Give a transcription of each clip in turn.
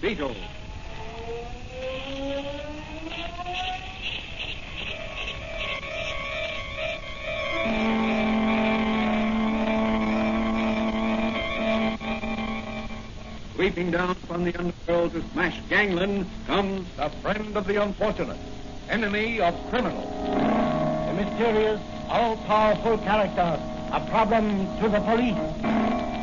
Beetle. Sweeping down from the underworld to smash gangland comes The friend of the unfortunate, enemy of criminals. A mysterious, all-powerful character, a problem to the police.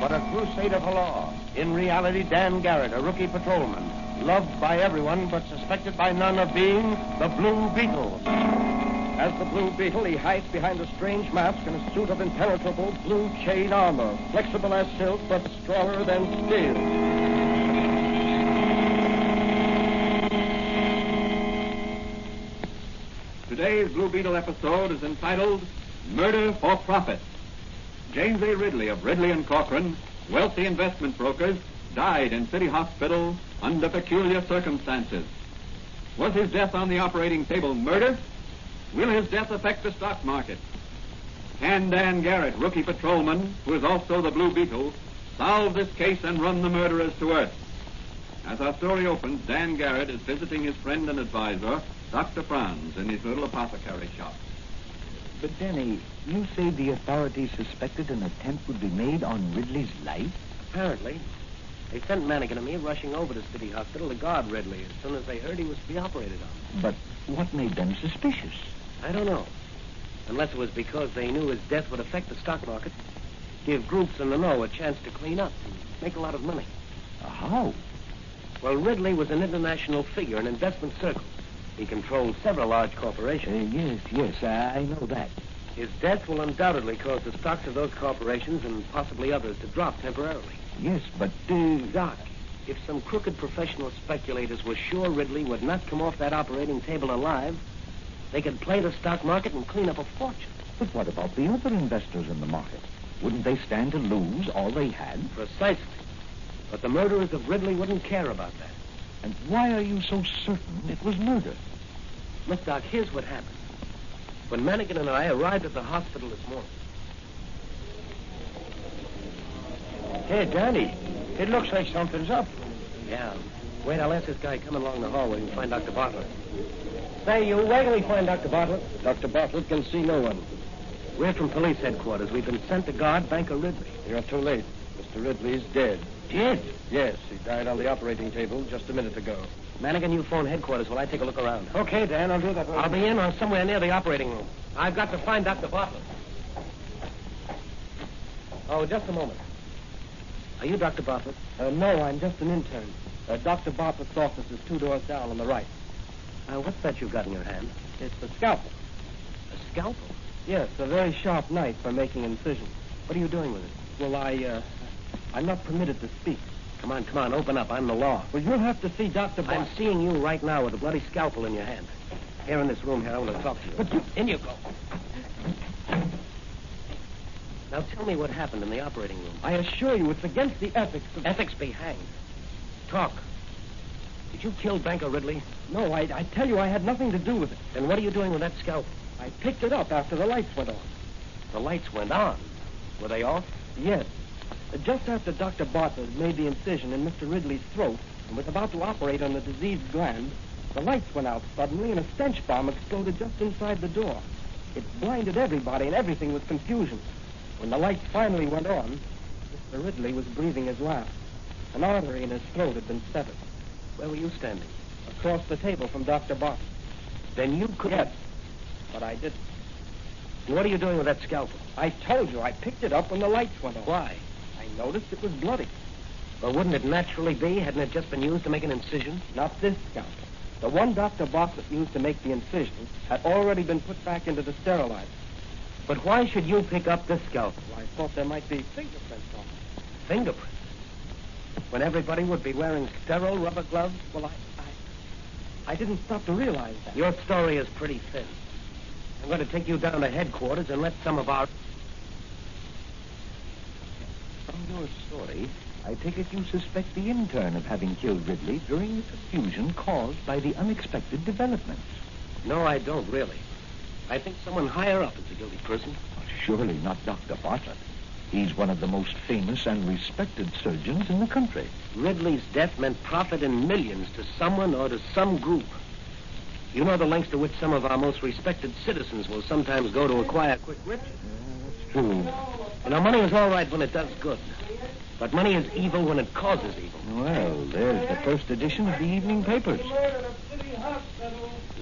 But a crusader for law. In reality, Dan Garrett, a rookie patrolman, loved by everyone but suspected by none of being the Blue Beetle. As the Blue Beetle, he hides behind a strange mask and a suit of impenetrable blue chain armor, flexible as silk but stronger than steel. Today's Blue Beetle episode is entitled Murder for Profit. James A. Ridley of Ridley and Corcoran, wealthy investment brokers, died in City Hospital under peculiar circumstances. Was his death on the operating table murder? Will his death affect the stock market? Can Dan Garrett, rookie patrolman, who is also the Blue Beetle, solve this case and run the murderers to earth? As our story opens, Dan Garrett is visiting his friend and advisor, Dr. Franz, in his little apothecary shop. But, Danny, you say the authorities suspected an attempt would be made on Ridley's life? Apparently. They sent Mannigan and me rushing over to City Hospital to guard Ridley as soon as they heard he was to be operated on. But what made them suspicious? I don't know. Unless it was because they knew his death would affect the stock market, give groups in the know a chance to clean up and make a lot of money. How? Well, Ridley was an international figure in investment circles. He controlled several large corporations. Yes, I know that. His death will undoubtedly cause the stocks of those corporations and possibly others to drop temporarily. Yes, but, Doc, if some crooked professional speculators were sure Ridley would not come off that operating table alive, they could play the stock market and clean up a fortune. But what about the other investors in the market? Wouldn't they stand to lose all they had? Precisely. But the murderers of Ridley wouldn't care about that. And why are you so certain it was murder? Look, Doc, here's what happened. When Mannigan and I arrived at the hospital this morning. Hey, Danny, it looks like something's up. Yeah. Wait, I'll ask this guy coming along the hallway and find Dr. Bartlett. Say, you wait till we find Dr. Bartlett. Dr. Bartlett can see no one. We're from police headquarters. We've been sent to guard Banker Ridley. You're too late. Mr. Ridley's dead. Dead? Yes, he died on the operating table just a minute ago. Mannigan, you phone headquarters while I take a look around. Okay, Dan, I'll do that. I'll be in or somewhere near the operating room. I've got to find Dr. Bartlett. Oh, just a moment. Are you Dr. Bartlett? No, I'm just an intern. Dr. Bartlett's office is 2 doors down on the right. What's that you've got in your hand? It's a scalpel. A scalpel? Yes, a very sharp knife for making incisions. What are you doing with it? Well, I'm not permitted to speak. Come on, open up. I'm the law. Well, you'll have to see Dr. Bartlett. I'm seeing you right now with a bloody scalpel in your hand. Here in this room here, I want to talk to you. But In you go. Now tell me what happened in the operating room. I assure you it's against the ethics of... Ethics be hanged. Talk. Did you kill Banker Ridley? No, I tell you I had nothing to do with it. Then what are you doing with that scalpel? I picked it up after the lights went on. The lights went on. Were they off? Yes. Just after Dr. Bartlett made the incision in Mr. Ridley's throat and was about to operate on the diseased gland, the lights went out suddenly and a stench bomb exploded just inside the door. It blinded everybody and everything was confusion. When the lights finally went on, Mr. Ridley was breathing his last. An artery in his throat had been severed. Where were you standing? Across the table from Dr. Bartlett. Then you couldn't... Yes, but I didn't. And what are you doing with that scalpel? I told you, I picked it up when the lights went on. Why? I noticed it was bloody. Well, wouldn't it naturally be? Hadn't it just been used to make an incision? Not this scalpel. The one Dr. Bartlett used to make the incision had already been put back into the sterilizer. But why should you pick up this scalpel? Well, I thought there might be fingerprints on it. Fingerprints? When everybody would be wearing sterile rubber gloves? Well, I didn't stop to realize that. Your story is pretty thin. I'm going to take you down to headquarters and let some of our... From your story, I take it you suspect the intern of having killed Ridley during the confusion caused by the unexpected developments. No, I don't, really. I think someone higher up is the guilty person. Surely not Dr. Bartlett. He's one of the most famous and respected surgeons in the country. Ridley's death meant profit in millions to someone or to some group. You know the lengths to which some of our most respected citizens will sometimes go to acquire quick riches. That's true. You know, money is all right when it does good. But money is evil when it causes evil. Well, there's the first edition of the evening papers.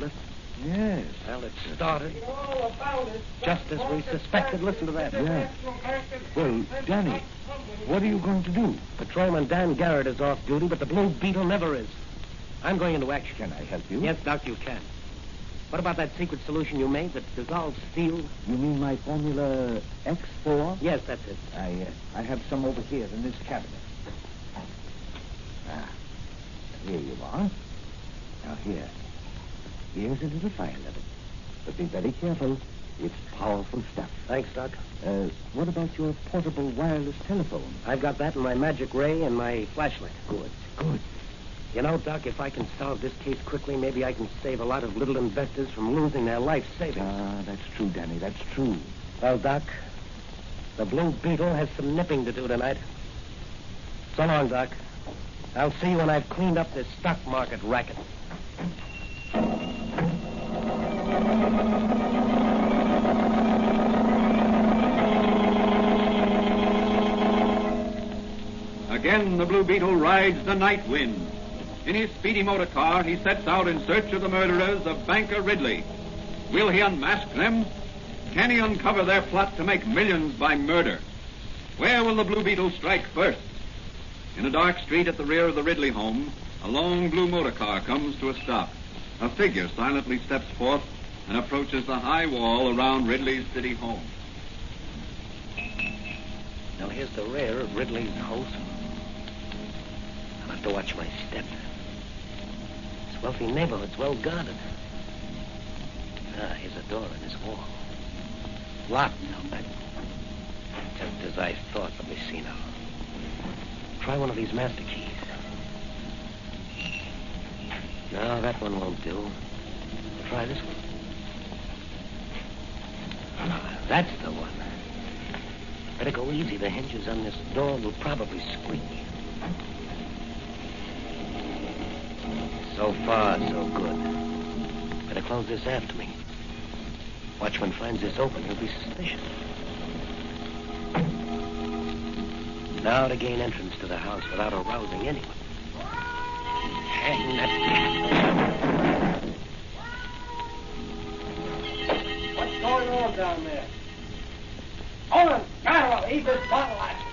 Listen. Yes. Well, it started just as we suspected. Listen to that. Yeah. Well, Danny, what are you going to do? Patrolman Dan Garrett is off duty, but the Blue Beetle never is. I'm going into action. Can I help you? Yes, Doc, you can. What about that secret solution you made that dissolves steel? You mean my Formula X4? Yes, that's it. I have some over here in this cabinet. Here you are. Now here's a little fire level. But be very careful. It's powerful stuff. Thanks, Doc. What about your portable wireless telephone? I've got that in my magic ray and my flashlight. Good. You know, Doc, if I can solve this case quickly, maybe I can save a lot of little investors from losing their life savings. That's true, Danny. That's true. Well, Doc, the Blue Beetle has some nipping to do tonight. So long, Doc. I'll see you when I've cleaned up this stock market racket. Again, the Blue Beetle rides the night wind. In his speedy motor car, he sets out in search of the murderers of Banker Ridley. Will he unmask them? Can he uncover their plot to make millions by murder? Where will the Blue Beetle strike first? In a dark street at the rear of the Ridley home, a long blue motor car comes to a stop. A figure silently steps forth and approaches the high wall around Ridley's city home. Now, here's the rear of Ridley's house. I'll have to watch my step. This wealthy neighborhood's well guarded. Here's a door in this wall. Locked out back. Just as I thought. Let me see now. Try one of these master keys. No, that one won't do. Try this one. That's the one. Better go easy. The hinges on this door will probably squeak. So far, so good. Better close this after me. Watchman finds this open, he'll be suspicious. Now to gain entrance to the house without arousing anyone. Hang that. What's going on down there? Olin, Barrel, eat this bottle action.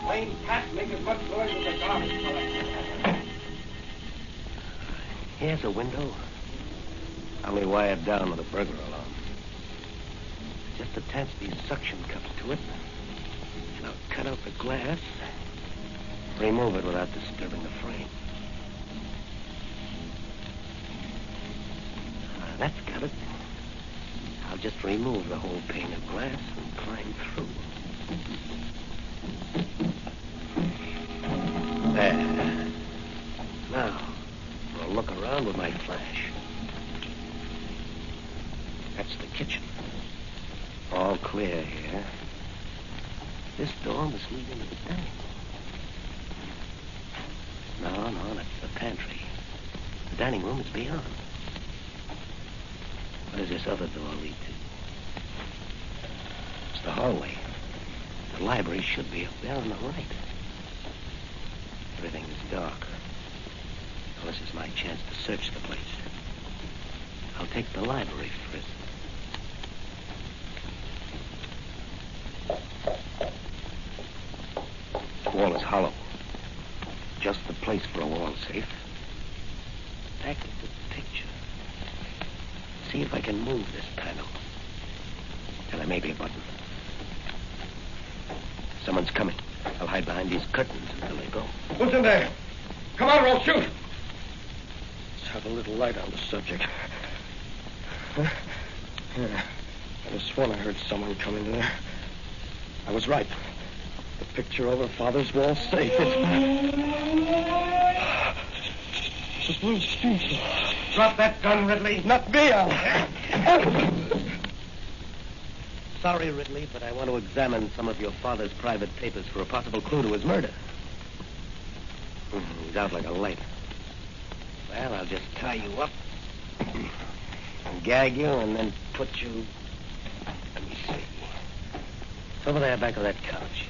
Plain cat make as much noise as a garbage collector. Here's a window. Only wired down with a burglar alarm. Just attach these suction cups to it. And I'll cut out the glass. Remove it without disturbing the frame. That's got it. I'll just remove the whole pane of glass and climb through. There. Now, I'll look around with my flash. That's the kitchen. All clear here. This door must lead into the dining room. No, that's the pantry. The dining room is beyond. What does this other door lead to? It's the hallway. The library should be up there on the right. Everything is dark. Well, this is my chance to search the place. I'll take the library first. The wall is hollow. Just the place for a wall safe. Back of the picture. See if I can move this panel. And there may be a button. Someone's coming. I'll hide behind these curtains until they go. Who's in there? Come on or I'll shoot. Let's have a little light on the subject. Huh? Yeah. I just sworn I heard someone come in there. I was right. The picture over Father's wall safe. It's Blue Beetle. Drop that gun, Ridley. Not me. sorry, Ridley, but I want to examine some of your father's private papers for a possible clue to his murder. He's out like a light. Well, I'll just tie you up and gag you and then put you... Let me see. It's over there back of that couch.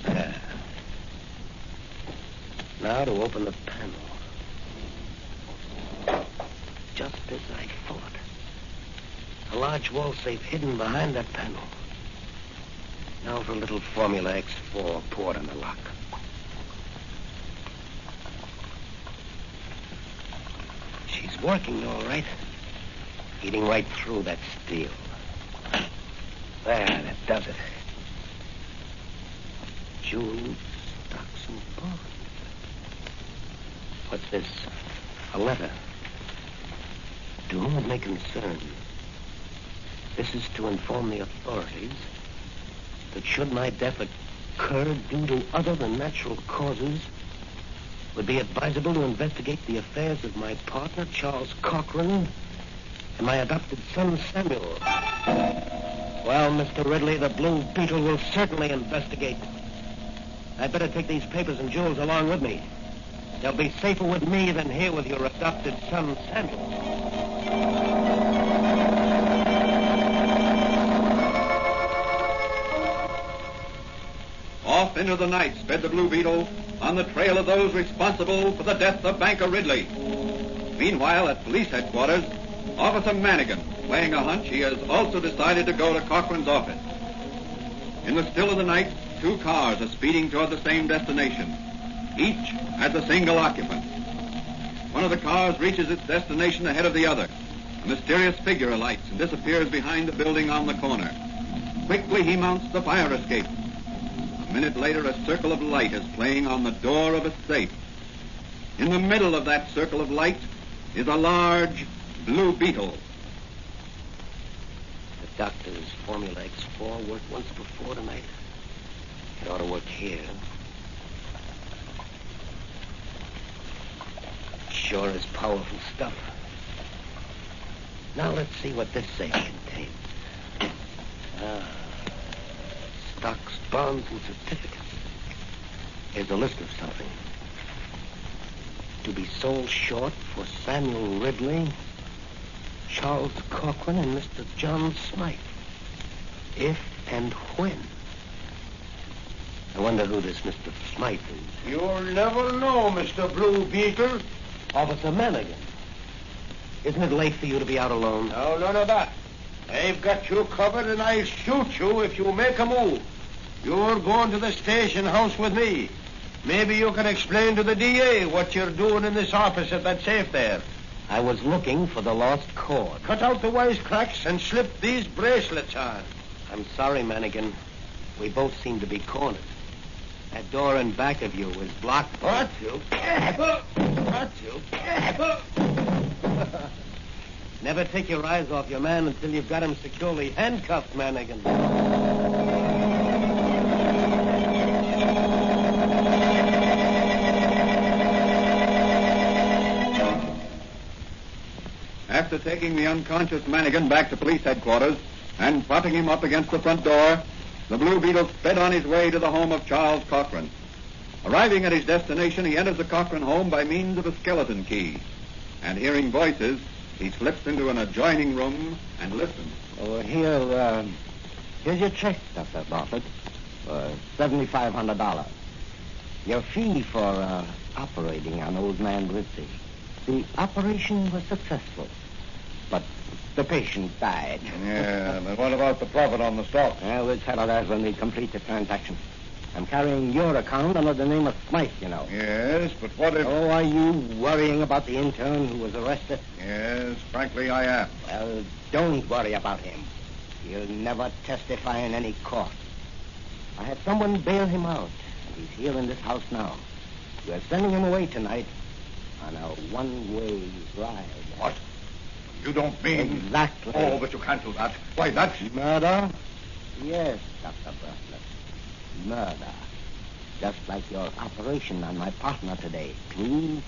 There. Now to open the panel. Just as I thought. A large wall safe hidden behind that panel. Now for a little Formula X4 poured on the lock. She's working all right. Eating right through that steel. There, that does it. Jewels, stocks, and bonds. What's this? A letter. To whom it may concern. This is to inform the authorities that should my death occur due to other than natural causes, it would be advisable to investigate the affairs of my partner, Charles Cochran, and my adopted son, Samuel. Well, Mr. Ridley, the Blue Beetle will certainly investigate. I'd better take these papers and jewels along with me. They'll be safer with me than here with your adopted son, Samuel. Off into the night sped the Blue Beetle on the trail of those responsible for the death of Banker Ridley. Meanwhile, at police headquarters, Officer Manigan, playing a hunch, he has also decided to go to Cochran's office. In the still of the night, two cars are speeding toward the same destination. Each has a single occupant. One of the cars reaches its destination ahead of the other. A mysterious figure alights and disappears behind the building on the corner. Quickly he mounts the fire escape. A minute later, a circle of light is playing on the door of a safe. In the middle of that circle of light is a large Blue Beetle. The doctor's Formula X4 worked once before tonight. It ought to work here. Sure is powerful stuff. Now let's see what this safe contains. Stocks, bonds, and certificates. Here's a list of something. To be sold short for Samuel Ridley, Charles Cochran, and Mr. John Smythe. If and when. I wonder who this Mr. Smythe is. You'll never know, Mr. Blue Beetle. Officer Manigan. Isn't it late for you to be out alone? No, none of that. I've got you covered, and I'll shoot you if you make a move. You're going to the station house with me. Maybe you can explain to the DA what you're doing in this office at that safe there. I was looking for the lost cord. Cut out the wisecracks and slip these bracelets on. I'm sorry, Manigan. We both seem to be cornered. That door in back of you is blocked. What? What? Never take your eyes off your man until you've got him securely handcuffed, Manigan. After taking the unconscious Manigan back to police headquarters and propping him up against the front door, the Blue Beetle sped on his way to the home of Charles Cochran. Arriving at his destination, he enters the Cochran home by means of a skeleton key. And hearing voices, he slips into an adjoining room and listens. Oh, here's your check, Dr. Bartlett, for $7,500. Your fee for operating on old man Ritzy. The operation was successful, but the patient died. Yeah, but what about the profit on the stock? We'll settle that when we complete the transaction. I'm carrying your account under the name of Smythe, you know. Yes, but what if... Oh, are you worrying about the intern who was arrested? Yes, frankly, I am. Well, don't worry about him. He'll never testify in any court. I had someone bail him out, and he's here in this house now. We're sending him away tonight on a one-way ride. What? You don't mean... Exactly. Oh, but you can't do that. Why, that's... Murder? Yes, Dr. Bartlett. Murder. Just like your operation on my partner today. True